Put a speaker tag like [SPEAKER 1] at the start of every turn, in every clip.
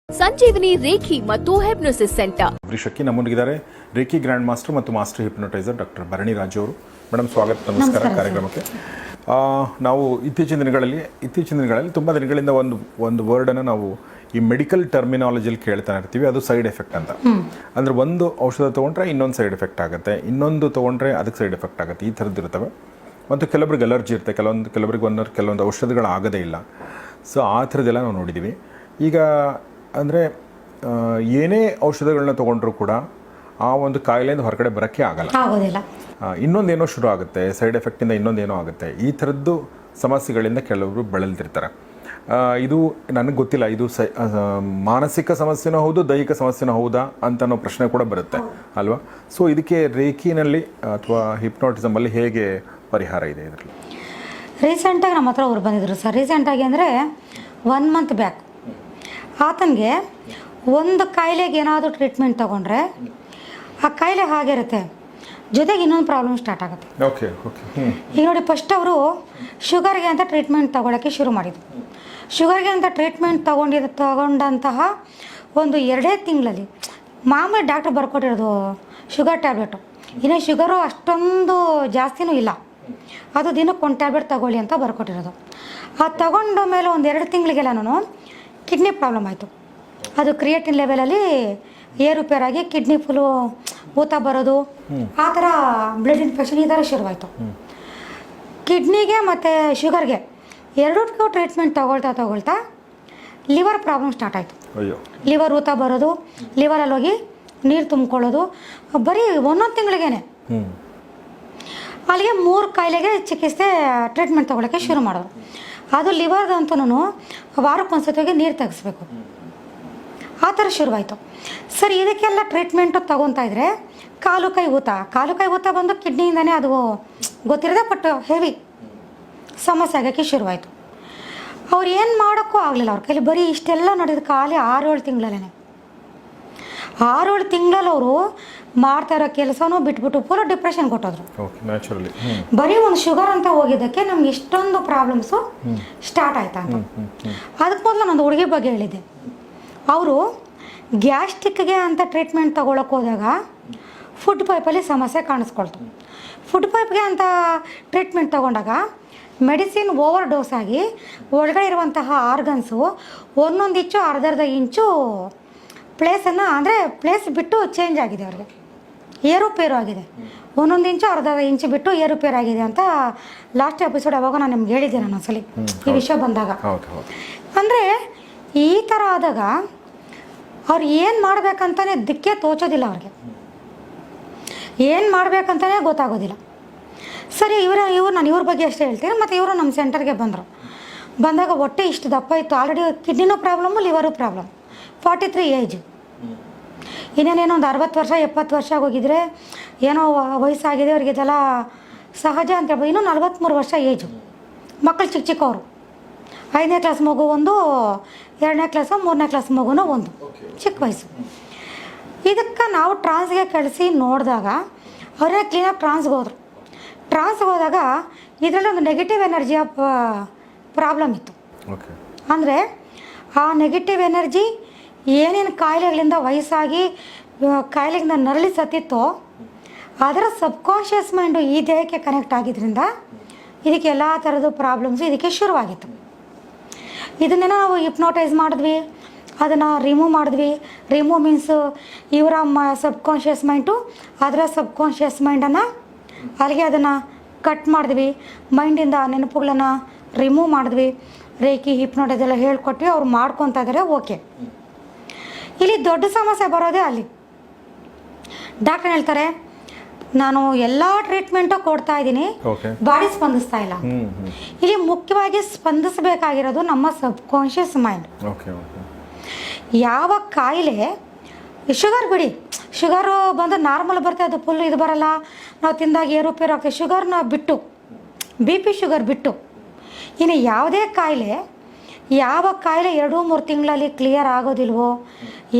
[SPEAKER 1] ಸಂಜೀವಿನಿ reiki ಮತ್ತು ಹೆಪ್ನೋಸಿಸ್ centre.
[SPEAKER 2] ವೃಷಕ್ಕಿ ನಮ್ಮೊಂದಿಗಿದ್ದಾರೆ reiki grand master ಮತ್ತು ಮಾಸ್ಟರ್ ಹಿಪ್ನೋಟೈಸರ್ ಡಾಕ್ಟರ್ ಭರಣಿ ರಾಜು ಅವರು. ಮೇಡಮ್ ಸ್ವಾಗತ, ನಮಸ್ಕಾರ ಕಾರ್ಯಕ್ರಮಕ್ಕೆ. ನಾವು ಇತ್ತೀಚಿನ ದಿನಗಳಲ್ಲಿ ತುಂಬ ದಿನಗಳಿಂದ ಒಂದು ವರ್ಡನ್ನು ನಾವು ಈ ಮೆಡಿಕಲ್ ಟರ್ಮಿನಾಲಜಿಲಿ ಕೇಳ್ತಾನೆ ಇರ್ತೀವಿ, ಅದು ಸೈಡ್ ಎಫೆಕ್ಟ್ ಅಂತ. ಅಂದರೆ ಒಂದು ಔಷಧ ತೊಗೊಂಡ್ರೆ ಇನ್ನೊಂದು ಸೈಡ್ ಎಫೆಕ್ಟ್ ಆಗುತ್ತೆ, ಇನ್ನೊಂದು ತೊಗೊಂಡ್ರೆ ಅದಕ್ಕೆ ಸೈಡ್ ಎಫೆಕ್ಟ್ ಆಗುತ್ತೆ, ಈ ಥರದ್ದು ಇರ್ತವೆ. ಮತ್ತು ಕೆಲವರಿಗೆ ಅಲರ್ಜಿ ಇರುತ್ತೆ, ಕೆಲವರಿಗೆ ಕೆಲವೊಂದು ಔಷಧಿಗಳು ಆಗೋದೇ ಇಲ್ಲ. ಸೊ ಆ ಥರದ್ದೆಲ್ಲ ನಾವು ನೋಡಿದ್ದೀವಿ. ಈಗ ಅಂದರೆ ಏನೇ ಔಷಧಗಳನ್ನ ತೊಗೊಂಡ್ರೂ ಕೂಡ ಆ ಒಂದು ಕಾಯಿಲೆಯಿಂದ ಹೊರಗಡೆ ಬರೋಕ್ಕೆ ಆಗೋದಿಲ್ಲ. ಇನ್ನೊಂದೇನೋ ಶುರು ಆಗುತ್ತೆ, ಸೈಡ್ ಎಫೆಕ್ಟಿಂದ ಇನ್ನೊಂದೇನೋ ಆಗುತ್ತೆ. ಈ ಥರದ್ದು ಸಮಸ್ಯೆಗಳಿಂದ ಕೆಲವರು ಬಳಲ್ತಿರ್ತಾರೆ. ಇದು ನನಗೆ ಗೊತ್ತಿಲ್ಲ, ಇದು ಮಾನಸಿಕ ಸಮಸ್ಯೆನೂ ಹೌದು, ದೈಹಿಕ ಸಮಸ್ಯೆನೂ ಹೌದಾ ಅಂತ ಅನ್ನೋ ಪ್ರಶ್ನೆ ಕೂಡ ಬರುತ್ತೆ ಅಲ್ವಾ? ಸೊ ಇದಕ್ಕೆ ರೇಖಿನಲ್ಲಿ ಅಥವಾ ಹಿಪ್ನೋಟಿಸಮಲ್ಲಿ ಹೇಗೆ ಪರಿಹಾರ ಇದೆ ಇದರಲ್ಲಿ?
[SPEAKER 3] ರೀಸೆಂಟಾಗಿ ನಮ್ಮ ಹತ್ರ ಅವ್ರು ಬಂದಿದ್ರು ಸರ್. ರೀಸೆಂಟಾಗಿ ಅಂದರೆ 1 ಮಂತ್ ಬ್ಯಾಕ್ ಆತನಿಗೆ ಒಂದು ಕಾಯಿಲೆಗೆ ಏನಾದರೂ ಟ್ರೀಟ್ಮೆಂಟ್ ತೊಗೊಂಡ್ರೆ ಆ ಕಾಯಿಲೆ ಹಾಗಿರುತ್ತೆ, ಜೊತೆಗೆ ಇನ್ನೊಂದು ಪ್ರಾಬ್ಲಮ್ ಸ್ಟಾರ್ಟ್ ಆಗುತ್ತೆ.
[SPEAKER 2] Okay okay.
[SPEAKER 3] ಈಗ ನೋಡಿ, ಫಸ್ಟ್ ಅವರು ಶುಗರ್ಗೆ ಅಂತ ಟ್ರೀಟ್ಮೆಂಟ್ ತೊಗೊಳಕ್ಕೆ ಶುರು ಮಾಡಿದರು. ಶುಗರ್ಗೆ ಅಂತ ಟ್ರೀಟ್ಮೆಂಟ್ ತಗೊಂಡಂತಹ ಒಂದು 2 ತಿಂಗಳಲ್ಲಿ ಮಾಮೂಲಿ ಡಾಕ್ಟ್ರ್ ಬರ್ಕೊಟ್ಟಿರೋದು ಶುಗರ್ ಟ್ಯಾಬ್ಲೆಟು. ಇನ್ನೇ ಶುಗರು ಅಷ್ಟೊಂದು ಜಾಸ್ತಿನೂ ಇಲ್ಲ, ಅದು ದಿನಕ್ಕೆ 1 ಟ್ಯಾಬ್ಲೆಟ್ ತಗೊಳ್ಳಿ ಅಂತ ಬರ್ಕೊಟ್ಟಿರೋದು. ಅದು ತಗೊಂಡ ಮೇಲೆ ಒಂದು 2 ತಿಂಗಳಿಗೆಲ್ಲ ನಾನು ಕಿಡ್ನಿ ಪ್ರಾಬ್ಲಮ್ ಆಯಿತು. ಅದು ಕ್ರಿಯೇಟಿನ್ ಲೆವೆಲಲ್ಲಿ ಏರುಪೇರಾಗಿ ಕಿಡ್ನಿ ಫುಲ್ಲು ಊತ ಬರೋದು, ಆ ಥರ ಬ್ಲಡ್ ಇನ್ಫೆಕ್ಷನ್ ಈ ಥರ ಶುರುವಾಯಿತು. ಕಿಡ್ನಿಗೆ ಮತ್ತು ಶುಗರ್ಗೆ ಎರಡಕ್ಕೂ ಟ್ರೀಟ್ಮೆಂಟ್ ತಗೊಳ್ತಾ ಲಿವರ್ ಪ್ರಾಬ್ಲಮ್ ಸ್ಟಾರ್ಟ್ ಆಯಿತು. ಲಿವರ್ ಊತ ಬರೋದು, ಲಿವರಲ್ಲಿ ಹೋಗಿ ನೀರು ತುಂಬ್ಕೊಳ್ಳೋದು, ಬರೀ 1 ತಿಂಗಳಿಗೇನೆ ಅಲ್ಲಿಗೆ 3 ಕಾಯಿಲೆಗೆ ಚಿಕಿತ್ಸೆ ಟ್ರೀಟ್ಮೆಂಟ್ ತೊಗೊಳಕ್ಕೆ ಶುರು ಮಾಡೋದು. ಅದು ಲಿವರ್ದಂತೂ ವಾರಕ್ಕೊಂದ್ಸತಿ ಹೋಗಿ ನೀರು ತೆಗೆಸ್ಬೇಕು, ಆ ಥರ ಶುರುವಾಯಿತು. ಸರಿ, ಇದಕ್ಕೆಲ್ಲ ಟ್ರೀಟ್ಮೆಂಟು ತೊಗೊತಾ ಇದ್ದರೆ ಕಾಲು ಕೈ ಊತ ಬಂದು ಕಿಡ್ನಿಯಿಂದನೇ ಅದು ಗೊತ್ತಿರದೆ ಬಟ್ ಹೆವಿ ಸಮಸ್ಯೆ ಆಗೋಕ್ಕೆ ಶುರುವಾಯಿತು. ಅವ್ರು ಏನು ಮಾಡೋಕ್ಕೂ ಆಗಲಿಲ್ಲ ಅವ್ರ ಕೈಲಿ. ಬರೀ ಇಷ್ಟೆಲ್ಲ ನೋಡಿದ ಖಾಲಿ 6-7 ತಿಂಗಳಲ್ಲೇ 6-7 ತಿಂಗಳಲ್ಲಿ ಅವರು ಮಾಡ್ತಾ ಇರೋ ಕೆಲಸನೂ ಬಿಟ್ಬಿಟ್ಟು ಪೂರ ಡಿಪ್ರೆಷನ್ ಕೊಟ್ಟೋದ್ರು. ಬರೀ ಒಂದು ಶುಗರ್ ಅಂತ ಹೋಗಿದ್ದಕ್ಕೆ ನಮ್ಗೆ ಇಷ್ಟೊಂದು ಪ್ರಾಬ್ಲಮ್ಸು ಸ್ಟಾರ್ಟ್ ಆಯ್ತಾ ಅಂತ. ಅದಕ್ಕೆ ಮೊದಲು ನಂದು ಹುಡುಗಿ ಬಗ್ಗೆ ಹೇಳಿದ್ದೆ. ಅವರು ಗ್ಯಾಸ್ಟ್ರಿಕ್ಗೆ ಅಂತ ಟ್ರೀಟ್ಮೆಂಟ್ ತೊಗೊಳಕ್ಕೆ ಹೋದಾಗ ಫುಡ್ ಪೈಪಲ್ಲಿ ಸಮಸ್ಯೆ ಕಾಣಿಸ್ಕೊಳ್ತು. ಫುಡ್ ಪೈಪ್ಗೆ ಅಂತ ಟ್ರೀಟ್ಮೆಂಟ್ ತೊಗೊಂಡಾಗ ಮೆಡಿಸಿನ್ ಓವರ್ ಡೋಸ್ ಆಗಿ ಒಳಗಡೆ ಇರುವಂತಹ ಆರ್ಗನ್ಸು ಒಂದೊಂದು ಇಂಚು ಅರ್ಧ ಇಂಚು ಪ್ಲೇಸನ್ನು ಅಂದರೆ ಪ್ಲೇಸ್ ಬಿಟ್ಟು ಚೇಂಜ್ ಆಗಿದೆ, ಅವ್ರಿಗೆ ಏರುಪೇರು ಆಗಿದೆ. 1 ಇಂಚು ಅರ್ಧ ಇಂಚು ಬಿಟ್ಟು ಏರುಪೇರು ಆಗಿದೆ ಅಂತ ಲಾಸ್ಟ್ ಎಪಿಸೋಡ್ ಅವಾಗ ನಾನು ನಿಮ್ಗೆ ಹೇಳಿದ್ದೆ ನಾನು ಒಂದ್ಸಲಿ ಈ ವಿಷಯ ಬಂದಾಗ. ಅಂದರೆ ಈ ಥರ ಆದಾಗ ಅವ್ರು ಏನು ಮಾಡಬೇಕಂತಾನೆ ದಿಕ್ಕೇ ತೋಚೋದಿಲ್ಲ, ಅವ್ರಿಗೆ ಏನು ಮಾಡಬೇಕಂತಲೇ ಗೊತ್ತಾಗೋದಿಲ್ಲ. ಸರಿ, ನಾನು ಇವ್ರ ಬಗ್ಗೆ ಅಷ್ಟೇ ಹೇಳ್ತೀನಿ. ಮತ್ತು ಇವರು ನಮ್ಮ ಸೆಂಟರ್ಗೆ ಬಂದಾಗ ಹೊಟ್ಟೆ ಇಷ್ಟು ದಪ್ಪ ಇತ್ತು, ಆಲ್ರೆಡಿ ಕಿಡ್ನಿನೂ ಪ್ರಾಬ್ಲಮ್ಮು, ಲಿವರು ಪ್ರಾಬ್ಲಮ್, 43 ಏಜ್. ಇನ್ನೇನೇನೋ ಒಂದು 60 ವರ್ಷ 70 ವರ್ಷ ಆಗೋಗಿದ್ರೆ ಏನೋ ವಯಸ್ಸಾಗಿದೆ ಅವ್ರಿಗೆ, ಇದೆಲ್ಲ ಸಹಜ ಅಂತ ಹೇಳ್ಬೋದು. ಇನ್ನೂ 43 ವರ್ಷ ಏಜು. ಮಕ್ಕಳು ಚಿಕ್ಕವರು, 5ನೇ ಕ್ಲಾಸ್ ಮಗು ಒಂದು, 2ನೇ ಕ್ಲಾಸು 3ನೇ ಕ್ಲಾಸ್ ಮಗುನೂ ಒಂದು, ಚಿಕ್ಕ ವಯಸ್ಸು. ಇದಕ್ಕೆ ನಾವು ಟ್ರಾನ್ಸ್ಗೆ ಕಳಿಸಿ ನೋಡಿದಾಗ ಅವರೇ ಕ್ಲೀನಾಗಿ ಟ್ರಾನ್ಸ್ಗೆ ಹೋದಾಗ ಇದರಲ್ಲಿ ಒಂದು ನೆಗೆಟಿವ್ ಎನರ್ಜಿಯ ಪ್ರಾಬ್ಲಮ್ ಇತ್ತು. ಅಂದರೆ ಆ ನೆಗೆಟಿವ್ ಎನರ್ಜಿ ಏನೇನು ಕಾಯಿಲೆಗಳಿಂದ ವಯಸ್ಸಾಗಿ ಕಾಯಿಲೆಗಳಿಂದ ನರಳಿ ಸತ್ತಿತ್ತೋ ಅದರ ಸಬ್ಕಾನ್ಷಿಯಸ್ ಮೈಂಡು ಈ ದೇಹಕ್ಕೆ ಕನೆಕ್ಟ್ ಆಗಿದ್ದರಿಂದ ಇದಕ್ಕೆ ಎಲ್ಲ ಥರದ್ದು ಪ್ರಾಬ್ಲಮ್ಸು ಇದಕ್ಕೆ ಶುರುವಾಗಿತ್ತು. ಇದನ್ನೇ ನಾವು ಹಿಪ್ನೋಟೈಸ್ ಮಾಡಿದ್ವಿ, ಅದನ್ನು ರಿಮೂವ್ ಮಾಡಿದ್ವಿ. ರಿಮೂವ್ ಮೀನ್ಸು ಇವರ ಸಬ್ಕಾನ್ಷಿಯಸ್ ಮೈಂಡು ಅದರ ಸಬ್ಕಾನ್ಷಿಯಸ್ ಮೈಂಡನ್ನು ಅಲ್ಲಿಗೆ ಅದನ್ನು ಕಟ್ ಮಾಡಿದ್ವಿ. ಮೈಂಡಿಂದ ನೆನಪುಗಳನ್ನು ರಿಮೂವ್ ಮಾಡಿದ್ವಿ. ರೇಖಿ ಹಿಪ್ನೋಟೈಸ್ ಎಲ್ಲ ಹೇಳ್ಕೊಟ್ವಿ, ಅವ್ರು ಮಾಡ್ಕೊತಾ ಇದ್ದಾರೆ. ಓಕೆ, ಇಲ್ಲಿ ದೊಡ್ಡ ಸಮಸ್ಯೆ ಬರೋದೇ ಅಲ್ಲಿ. ಡಾಕ್ಟರ್ ಹೇಳ್ತಾರೆ, ನಾನು ಎಲ್ಲ ಟ್ರೀಟ್ಮೆಂಟು ಕೊಡ್ತಾ ಇದ್ದೀನಿ, ಬಾಡಿ ಸ್ಪಂದಿಸ್ತಾ ಇಲ್ಲ. ಇಲ್ಲಿ ಮುಖ್ಯವಾಗಿ ಸ್ಪಂದಿಸಬೇಕಾಗಿರೋದು ನಮ್ಮ ಸಬ್ಕಾನ್ಷಿಯಸ್ ಮೈಂಡ್. ಯಾವ ಕಾಯಿಲೆ, ಶುಗರ್ ಬಿಡಿ, ಶುಗರು ಬಂದು ನಾರ್ಮಲ್ ಬರ್ತದೆ, ಅದು ಫುಲ್ ಇದು ಬರಲ್ಲ, ನಾವು ತಿಂದಾಗ ಏರುಪೇರು ಆಗ್ತದೆ. ಶುಗರ್ನ ಬಿಟ್ಟು, BP ಶುಗರ್ ಬಿಟ್ಟು ಇನ್ನು ಯಾವುದೇ ಕಾಯಿಲೆ, ಯಾವ ಕಾಯಿಲೆ 2-3 ತಿಂಗಳಲ್ಲಿ ಕ್ಲಿಯರ್ ಆಗೋದಿಲ್ವೋ,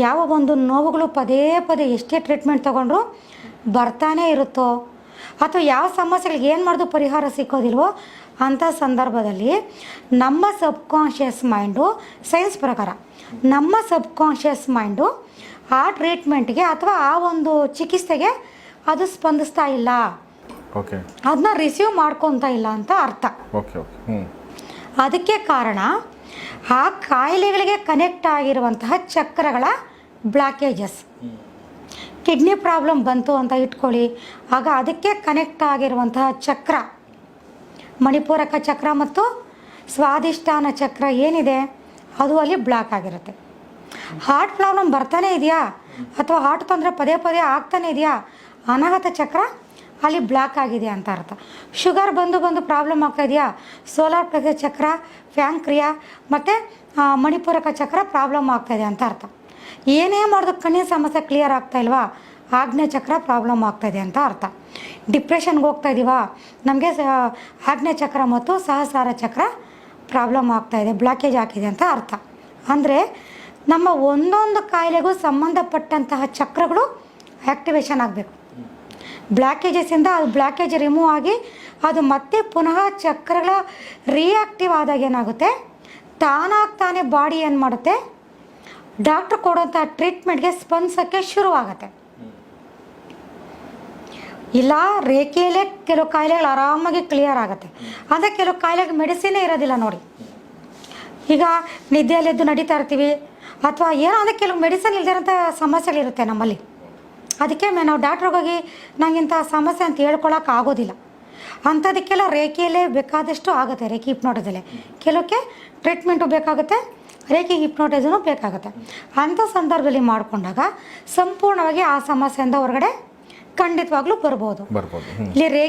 [SPEAKER 3] ಯಾವ ಒಂದು ನೋವುಗಳು ಪದೇ ಎಷ್ಟೇ ಟ್ರೀಟ್ಮೆಂಟ್ ತೊಗೊಂಡ್ರು ಬರ್ತಾನೆ ಇರುತ್ತೋ, ಅಥವಾ ಯಾವ ಸಮಸ್ಯೆಗಳಿಗೆ ಏನು ಮಾಡಿದ್ರು ಪರಿಹಾರ ಸಿಕ್ಕೋದಿಲ್ವೋ ಅಂಥ ಸಂದರ್ಭದಲ್ಲಿ ನಮ್ಮ ಸಬ್ಕಾನ್ಷಿಯಸ್ ಮೈಂಡು ಸೈನ್ಸ್ ಪ್ರಕಾರ ನಮ್ಮ ಸಬ್ಕಾನ್ಷಿಯಸ್ ಮೈಂಡು ಆ ಟ್ರೀಟ್ಮೆಂಟ್ಗೆ ಅಥವಾ ಆ ಒಂದು ಚಿಕಿತ್ಸೆಗೆ ಅದು ಸ್ಪಂದಿಸ್ತಾ ಇಲ್ಲ,
[SPEAKER 2] ಓಕೆ
[SPEAKER 3] ಅದನ್ನ ರಿಸೀವ್ ಮಾಡ್ಕೊತಾ ಇಲ್ಲ ಅಂತ ಅರ್ಥ.
[SPEAKER 2] ಓಕೆ ಓಕೆ
[SPEAKER 3] ಅದಕ್ಕೆ ಕಾರಣ ಆ ಕಾಯಿಲೆಗಳಿಗೆ ಕನೆಕ್ಟ್ ಆಗಿರುವಂತಹ ಚಕ್ರಗಳ ಬ್ಲಾಕೇಜಸ್. ಕಿಡ್ನಿ ಪ್ರಾಬ್ಲಮ್ ಬಂತು ಅಂತ ಇಟ್ಕೊಳ್ಳಿ, ಆಗ ಅದಕ್ಕೆ ಕನೆಕ್ಟ್ ಆಗಿರುವಂತಹ ಚಕ್ರ, ಮಣಿಪೂರಕ ಚಕ್ರ ಮತ್ತು ಸ್ವಾದಿಷ್ಠಾನ ಚಕ್ರ ಏನಿದೆ ಅದು ಅಲ್ಲಿ ಬ್ಲಾಕ್ ಆಗಿರುತ್ತೆ. ಹಾರ್ಟ್ ಪ್ರಾಬ್ಲಮ್ ಬರ್ತಾನೆ ಇದೆಯಾ ಅಥವಾ ಹಾರ್ಟ್ ತೊಂದರೆ ಪದೇ ಪದೇ ಆಗ್ತಾನೆ ಇದೆಯಾ, ಅನಾಹತ ಚಕ್ರ ಅಲ್ಲಿ ಬ್ಲಾಕ್ ಆಗಿದೆ ಅಂತ ಅರ್ಥ. ಶುಗರ್ ಬಂದು ಪ್ರಾಬ್ಲಮ್ ಆಗ್ತಾ ಇದೆಯಾ, ಸೋಲಾರ್ ಪ್ಲೆಕ್ಸಸ್ ಚಕ್ರ, ಫ್ಯಾಂಕ್ರಿಯಾ ಮತ್ತು ಮಣಿಪೂರಕ ಚಕ್ರ ಪ್ರಾಬ್ಲಮ್ ಆಗ್ತಾಯಿದೆ ಅಂತ ಅರ್ಥ. ಏನೇ ಮಾಡೋದು ಕಣ್ಣಿನ ಸಮಸ್ಯೆ ಕ್ಲಿಯರ್ ಆಗ್ತಾ ಇಲ್ವಾ, ಆಗ್ನೇಯ ಚಕ್ರ ಪ್ರಾಬ್ಲಮ್ ಆಗ್ತಾಯಿದೆ ಅಂತ ಅರ್ಥ. ಡಿಪ್ರೆಷನ್ಗೆ ಹೋಗ್ತಾ ಇದ್ದೀವಾ, ನಮಗೆ ಆಗ್ನೇಯ ಚಕ್ರ ಮತ್ತು ಸಹಸ್ರಾರ ಚಕ್ರ ಪ್ರಾಬ್ಲಮ್ ಆಗ್ತಾಯಿದೆ, ಬ್ಲಾಕೇಜ್ ಹಾಕಿದೆ ಅಂತ ಅರ್ಥ. ಅಂದರೆ ನಮ್ಮ ಒಂದೊಂದು ಕಾಯಿಲೆಗೂ ಸಂಬಂಧಪಟ್ಟಂತಹ ಚಕ್ರಗಳು ಆ್ಯಕ್ಟಿವೇಶನ್ ಆಗಬೇಕು. ಬ್ಲಾಕೇಜಸ್ಸಿಂದ ಅದು ಬ್ಲಾಕೇಜ್ ರಿಮೂವ್ ಆಗಿ ಅದು ಮತ್ತೆ ಪುನಃ ಚಕ್ರಗಳ ರಿಯಾಕ್ಟಿವ್ ಆದಾಗ ಏನಾಗುತ್ತೆ, ತಾನಾಗ್ತಾನೆ ಬಾಡಿ ಏನು ಮಾಡುತ್ತೆ, ಡಾಕ್ಟ್ರ್ ಕೊಡೋಂಥ ಟ್ರೀಟ್ಮೆಂಟ್ಗೆ ಸ್ಪಂದಿಸೋಕ್ಕೆ ಶುರುವಾಗತ್ತೆ. ಇಲ್ಲ ರೇಖೆಯಲ್ಲೇ ಕೆಲವು ಕಾಯಿಲೆಗಳು ಆರಾಮಾಗಿ ಕ್ಲಿಯರ್ ಆಗುತ್ತೆ, ಅಂದರೆ ಕೆಲವು ಕಾಯಿಲೆಗೆ ಮೆಡಿಸಿನೇ ಇರೋದಿಲ್ಲ ನೋಡಿ. ಈಗ ನಿದ್ದೆಯಲ್ಲೆದ್ದು ನಡೀತಾ ಇರ್ತೀವಿ ಅಥವಾ ಏನೋ ಅಂದರೆ ಕೆಲವು ಮೆಡಿಸಿನ್ ಇಲ್ದಿರೋಂಥ ಸಮಸ್ಯೆಗಳಿರುತ್ತೆ ನಮ್ಮಲ್ಲಿ. ಅದಕ್ಕೆ ನಾವು ಡಾಕ್ಟ್ರಿಗೆ ಹೋಗಿ ನಂಗೆ ಇಂಥ ಸಮಸ್ಯೆ ಅಂತ ಹೇಳ್ಕೊಳಕ್ಕೆ ಆಗೋದಿಲ್ಲ. ಅಂಥದಕ್ಕೆಲ್ಲ ರೇಖೆಯಲ್ಲೇ ಬೇಕಾದಷ್ಟು ಆಗುತ್ತೆ, ರೇಖೆ ಹಿಪ್ನೋಟಿಸಲ್ಲೇ. ಕೆಲವಕ್ಕೆ ಟ್ರೀಟ್ಮೆಂಟು ಬೇಕಾಗುತ್ತೆ, ರೇಖೆ ಹಿಪ್ನೋಟಿಸನು ಬೇಕಾಗುತ್ತೆ. ಅಂಥ ಸಂದರ್ಭದಲ್ಲಿ ಮಾಡಿಕೊಂಡಾಗ ಸಂಪೂರ್ಣವಾಗಿ ಆ ಸಮಸ್ಯೆಯಿಂದ ಹೊರಗಡೆ ಖಂಡಿತವಾಗ್ಲೂ ಬರ್ಬೋದು. ಇಲ್ಲಿ